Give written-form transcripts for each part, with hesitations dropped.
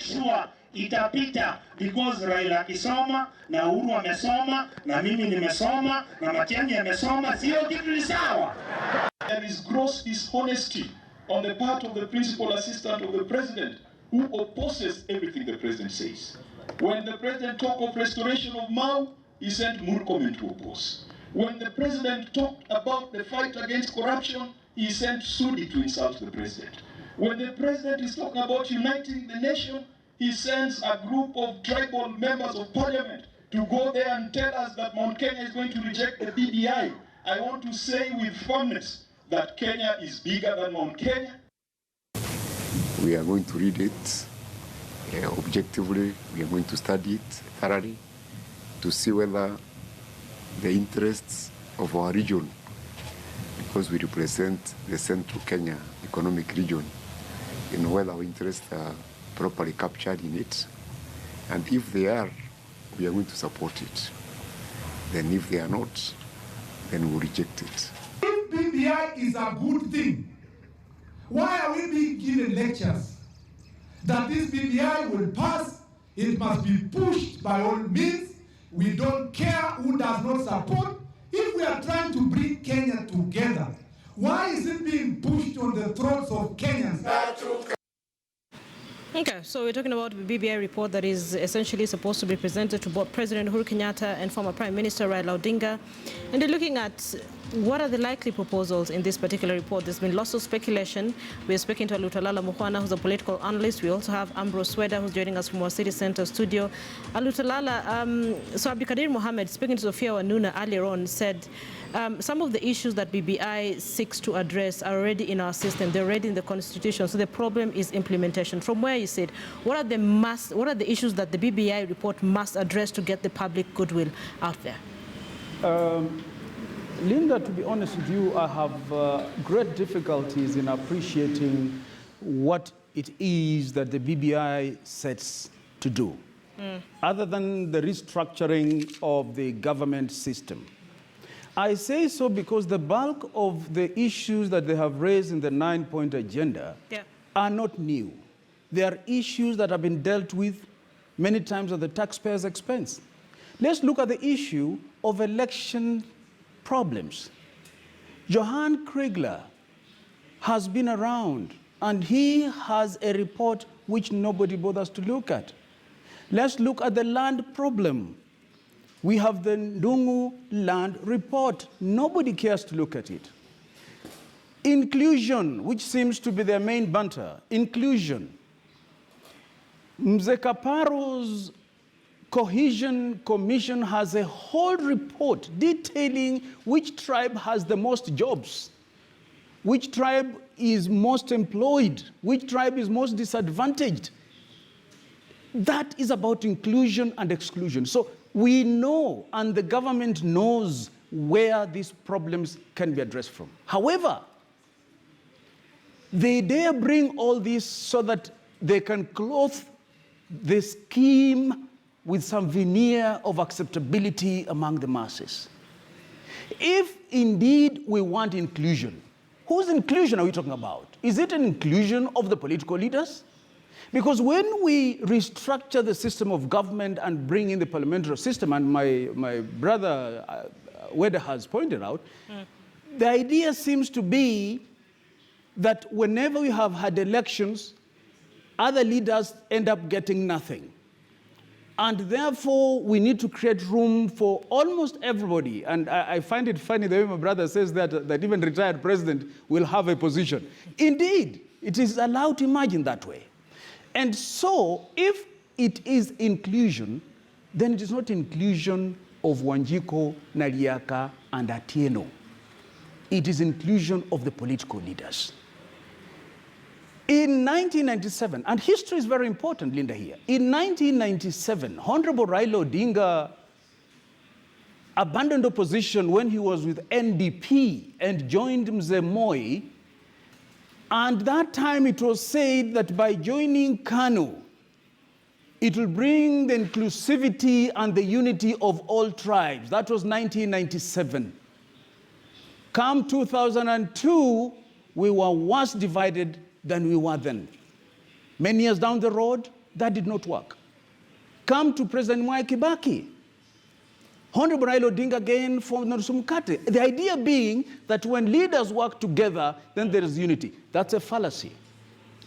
make sure itapita, because Raila akisoma na Uhuru amesoma na mimi nimesoma na Matiang'i amesoma, sio kitu ni sawa. There is gross dishonesty on the part of the principal assistant of the president, who opposes everything the president says. When the president talked of restoration of Mau, he sent Murkomen to oppose. When the president talked about the fight against corruption, he sent Sudi to insult the president. When the president is talking about uniting the nation, he sends a group of tribal members of parliament to go there and tell us that Mount Kenya is going to reject the BBI. I want to say with firmness that Kenya is bigger than Mount Kenya. We are going to read it objectively. We are going to study it thoroughly to see whether the interests of our region, because we represent the Central Kenya Economic Region, whether our interests are properly captured in it. And if they are, we are going to support it. Then if they are not, then we'll reject it. If BBI is a good thing, why are we being given lectures that this BBI will pass? It must be pushed by all means. We don't care who does not support. If we are trying to bring Kenya together, why is it being pushed on the throats of Kenyans? Okay, so we're talking about the BBI report that is essentially supposed to be presented to both President Uhuru Kenyatta and former Prime Minister Raila Odinga. And they're looking at what are the likely proposals in this particular report. There's been lots of speculation. We're speaking to Alutalala, who's a political analyst. We also have Ambrose Sweda, who's joining us from our City Center studio. Alutalala, so Abdikadir Mohammed, speaking to Sophia Wanuna earlier on, said some of the issues that BBI seeks to address are already in our system. They're already in the Constitution. So the problem is implementation. From where you sit, what are the issues that the BBI report must address to get the public goodwill out there? Linda, to be honest with you, I have great difficulties in appreciating what it is that the BBI sets to do, other than the restructuring of the government system. I say so because the bulk of the issues that they have raised in the 9-point agenda are not new. They are issues that have been dealt with many times at the taxpayers' expense. Let's look at the issue of election problems. Johan Kriegler has been around and he has a report which nobody bothers to look at. Let's look at the land problem. We have the Ndungu land report. Nobody cares to look at it. Inclusion, which seems to be their main banter. Inclusion. Mzee Kaparo's Cohesion Commission has a whole report detailing which tribe has the most jobs, which tribe is most employed, which tribe is most disadvantaged. That is about inclusion and exclusion. So we know, and the government knows, where these problems can be addressed from. However, they dare bring all this so that they can clothe the scheme with some veneer of acceptability among the masses. If indeed we want inclusion, whose inclusion are we talking about? Is it an inclusion of the political leaders? Because when we restructure the system of government and bring in the parliamentary system, and my brother Weda has pointed out, the idea seems to be that whenever we have had elections, other leaders end up getting nothing. And therefore, we need to create room for almost everybody. And I find it funny the way my brother says that even retired president will have a position. Indeed, it is allowed to imagine that way. And so, if it is inclusion, then it is not inclusion of Wanjiko, Nariaka, and Atieno. It is inclusion of the political leaders. In 1997, and history is very important, Linda, here. In 1997, Honorable Raila Odinga abandoned opposition when he was with NDP and joined Mzee Moi. And that time it was said that by joining KANU, it will bring the inclusivity and the unity of all tribes. That was 1997. Come 2002, we were worse divided than we were then. Many years down the road, That did not work. Come to President Mwai Kibaki. Honorable Raila Odinga again for Narsumkate. The idea being that when leaders work together, then there is unity. That's a fallacy.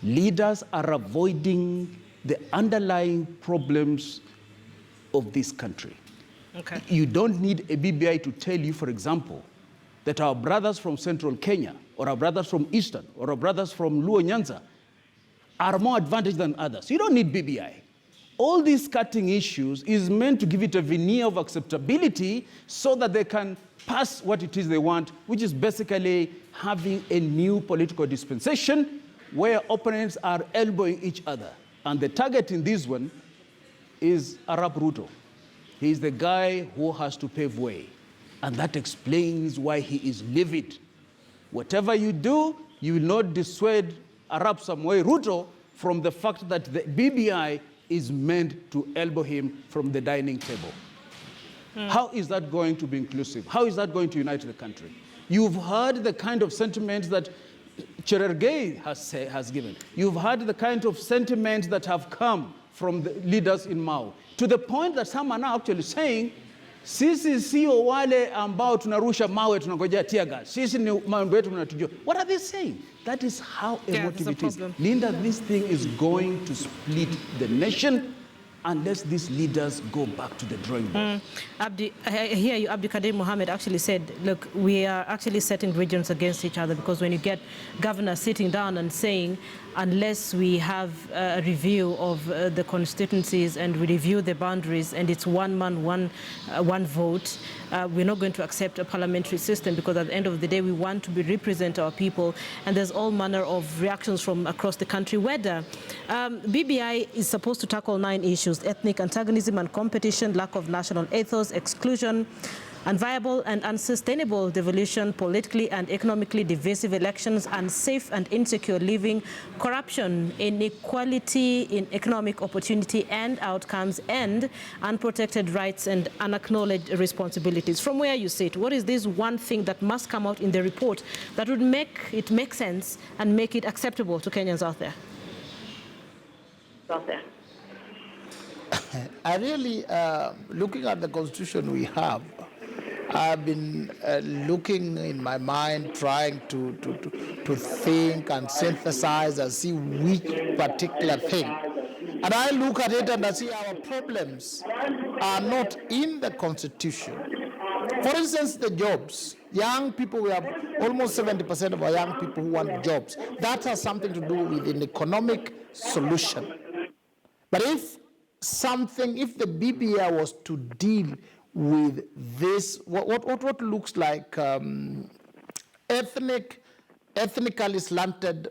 Leaders are avoiding the underlying problems of this country. Okay. You don't need a BBI to tell you, for example, that our brothers from Central Kenya, or our brothers from Eastern, or our brothers from Luo Nyanza are more advantaged than others. You don't need BBI. All these cutting issues is meant to give it a veneer of acceptability so that they can pass what it is they want, which is basically having a new political dispensation where opponents are elbowing each other. And the target in this one is Arap Ruto. He's the guy who has to pave way. And that explains why he is livid. Whatever you do, you will not dissuade Arap Samoei Ruto from the fact that the BBI is meant to elbow him from the dining table. How is that going to be inclusive? How is that going to unite the country? You've heard the kind of sentiments that Cherargei has given. You've heard the kind of sentiments that have come from the leaders in Mau, to the point that some are now actually saying, sisi sio wale ambao tunarusha mawe tunangojea tear gas. Sisi ni mambo yetu tunatujua. What are they saying? That is how emotive it is. Linda, this thing is going to split the nation unless these leaders go back to the drawing board. Abdi, I hear you. Abdi Kadir Mohammed actually said, look, we are actually setting regions against each other, because when you get governors sitting down and saying, unless we have a review of the constituencies and we review the boundaries and it's one man, one vote, we're not going to accept a parliamentary system, because at the end of the day, we want to represent our people. And there's all manner of reactions from across the country. Whether BBI is supposed to tackle 9 issues: ethnic antagonism and competition, lack of national ethos, exclusion, unviable and unsustainable devolution, politically and economically divisive elections, unsafe and insecure living, corruption, inequality in economic opportunity and outcomes, and unprotected rights and unacknowledged responsibilities. From where you sit, what is this one thing that must come out in the report that would make it make sense and make it acceptable to Kenyans out there? I really, looking at the constitution we have, I've been looking in my mind, trying to think and synthesize and see which particular thing. And I look at it and I see our problems are not in the constitution. For instance, the jobs. Young people, we have almost 70% of our young people who want jobs. That has something to do with an economic solution. But if the BBI was to deal with this, what looks like ethnically slanted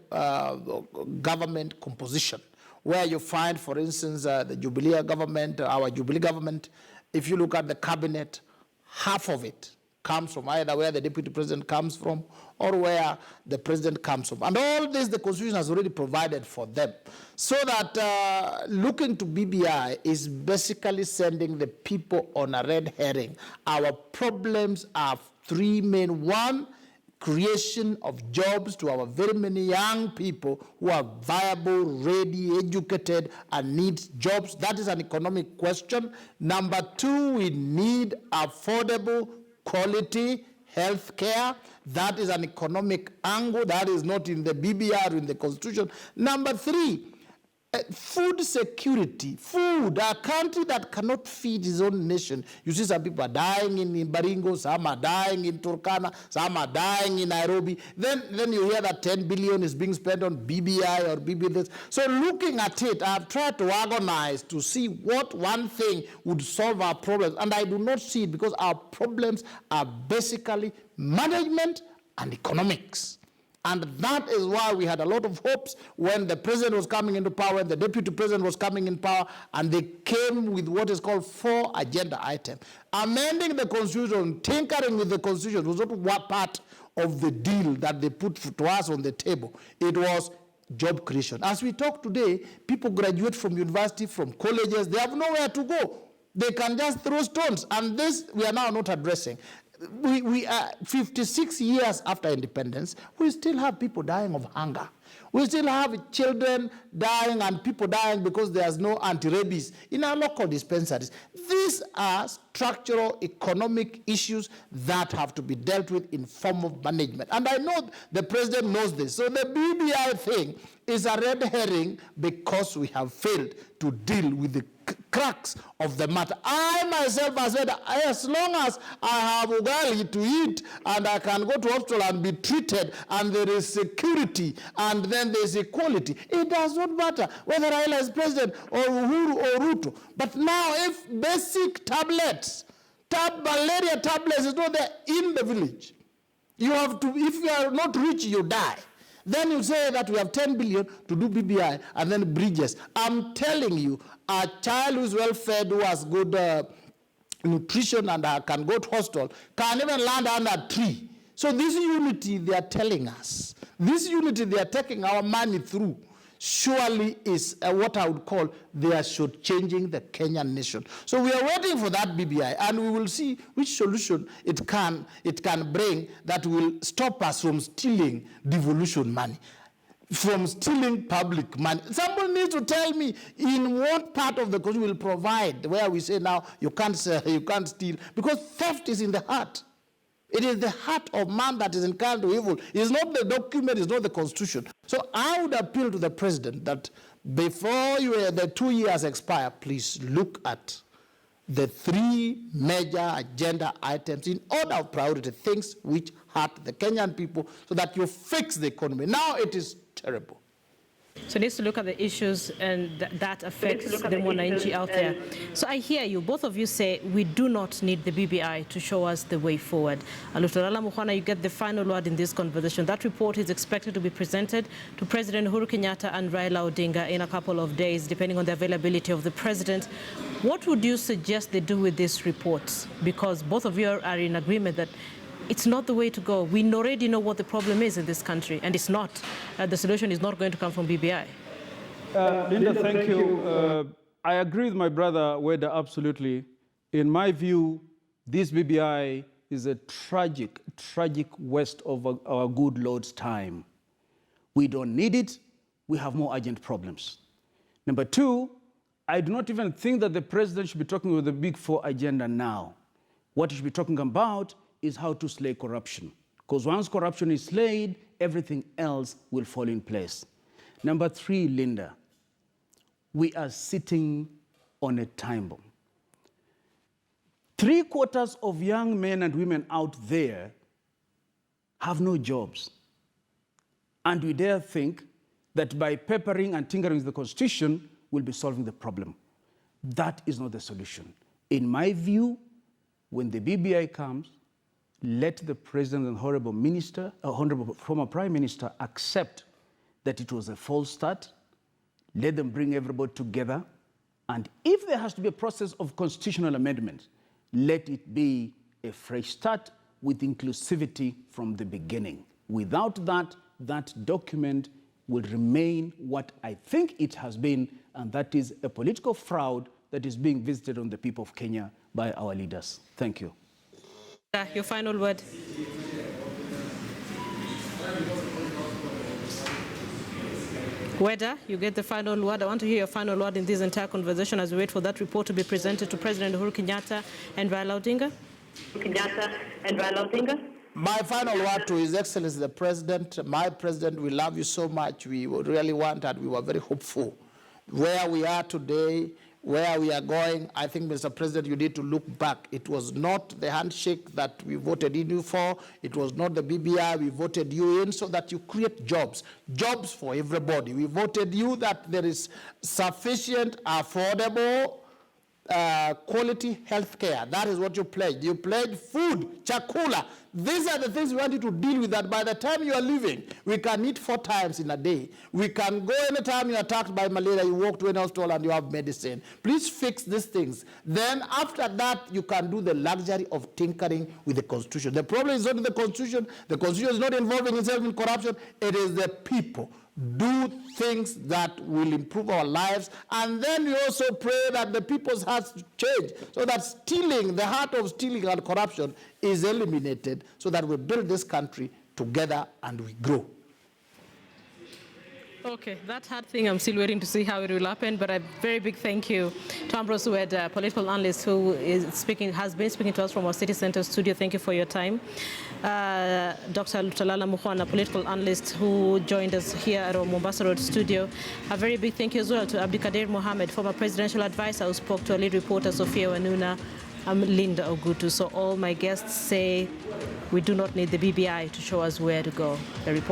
government composition, where you find, for instance, the Jubilee government, our Jubilee government, if you look at the cabinet, half of it comes from either where the deputy president comes from or where the president comes from. And all this, the constitution has already provided for them. So that looking to BBI is basically sending the people on a red herring. Our problems are 3 main. 1, creation of jobs to our very many young people who are viable, ready, educated, and need jobs. That is an economic question. Number 2, we need affordable, quality health care. That is an economic angle. That is not in the BBI or in the constitution. Number 3, food security. Food. A country that cannot feed its own nation. You see some people are dying in Baringo, some are dying in Turkana, some are dying in Nairobi. Then you hear that 10 billion is being spent on BBI or BBI. So looking at it, I've tried to organize to see what one thing would solve our problems. And I do not see it, because our problems are basically management and economics. And that is why we had a lot of hopes when the president was coming into power, and the deputy president was coming in power, and they came with what is called 4 agenda items. Amending the constitution, tinkering with the constitution was not part of the deal that they put to us on the table. It was job creation. As we talk today, people graduate from university, from colleges, they have nowhere to go. They can just throw stones, and this we are now not addressing. We are 56 years after independence, we still have people dying of hunger. We still have children dying and people dying because there's no anti-rabies in our local dispensaries. These are structural economic issues that have to be dealt with in form of management. And I know the president knows this. So the BBI thing is a red herring because we have failed to deal with the crux of the matter. I myself have said, as long as I have ugali to eat and I can go to hospital and be treated and there is security and then there is equality, it does not matter whether Raila is president or Uhuru or Ruto. But now if basic tablets, malaria tablets is not there in the village, you have to, if you are not rich, you die. Then you say that we have 10 billion to do BBI and then bridges. I'm telling you, a child who is well fed, who has good nutrition and can go to hospital, can even land under a tree. So this unity they are telling us, this unity they are taking our money through, surely is what I would call they are shortchanging the Kenyan nation. So we are waiting for that BBI, and we will see which solution it can bring that will stop us from stealing devolution money, from stealing public money. Somebody needs to tell me in what part of the country will provide where we say now you can't steal, because theft is in the heart. It is the heart of man that is inclined to evil. It's not the document, it's not the constitution. So I would appeal to the president that before the 2 years expire, please look at the 3 major agenda items in order of priority, things which hurt the Kenyan people, so that you fix the economy. Now it is terrible. So it needs to look at the issues and that affects the mwananchi out there. So I hear you. Both of you say we do not need the BBI to show us the way forward. Alutalala Mukhwana, you get the final word in this conversation. That report is expected to be presented to President Uhuru Kenyatta and Raila Odinga in a couple of days, depending on the availability of the president. What would you suggest they do with this report? Because both of you are in agreement that it's not the way to go. We already know what the problem is in this country, and it's not. The solution is not going to come from BBI. Linda, thank you. I agree with my brother Weda absolutely. In my view, this BBI is a tragic waste of our good Lord's time. We don't need it. We have more urgent problems. Number 2, I do not even think that the president should be talking with the Big 4 agenda now. What he should be talking about is how to slay corruption. Because once corruption is slayed, everything else will fall in place. Number 3, Linda, we are sitting on a time bomb. 3/4 of young men and women out there have no jobs. And we dare think that by peppering and tinkering with the Constitution, we'll be solving the problem. That is not the solution. In my view, when the BBI comes, let the president and honorable former prime minister accept that it was a false start. Let them bring everybody together. And if there has to be a process of constitutional amendment, let it be a fresh start with inclusivity from the beginning. Without that, that document will remain what I think it has been, and that is a political fraud that is being visited on the people of Kenya by our leaders. Thank you. Your final word. Weda, you get the final word. I want to hear your final word in this entire conversation as we wait for that report to be presented to President Uhuru Kenyatta and Raila Odinga. My final word to His Excellency the President. My President, we love you so much. We really want and we were very hopeful. Where we are today, where we are going, I think, Mr. President, you need to look back. It was not the handshake that we voted in you for. It was not the BBI we voted you in so that you create jobs for everybody. We voted you that there is sufficient, affordable, quality health care. That is what you pledged. You pledged food, chakula. These are the things we want you to deal with, that by the time you are leaving, we can eat 4 times in a day. We can go anytime you're attacked by malaria, you walk to an hospital and you have medicine. Please fix these things. Then after that, you can do the luxury of tinkering with the Constitution. The problem is not in the Constitution. The Constitution is not involving itself in corruption. It is the people. Do things that will improve our lives, and then we also pray that the people's hearts change, so that stealing, the heart of stealing and corruption is eliminated, so that we build this country together and we grow. Okay, that hard thing, I'm still waiting to see how it will happen, but a very big thank you to Ambrose Wed, political analyst who has been speaking to us from our city center studio. Thank you for your time. Dr. Alutalala Mukhwana, political analyst who joined us here at our Mombasa Road studio. A very big thank you as well to Abdikadir Mohammed, former presidential advisor who spoke to our lead reporter Sophia Wanuna. I'm Linda Ogutu. So all my guests say we do not need the BBI to show us where to go. The report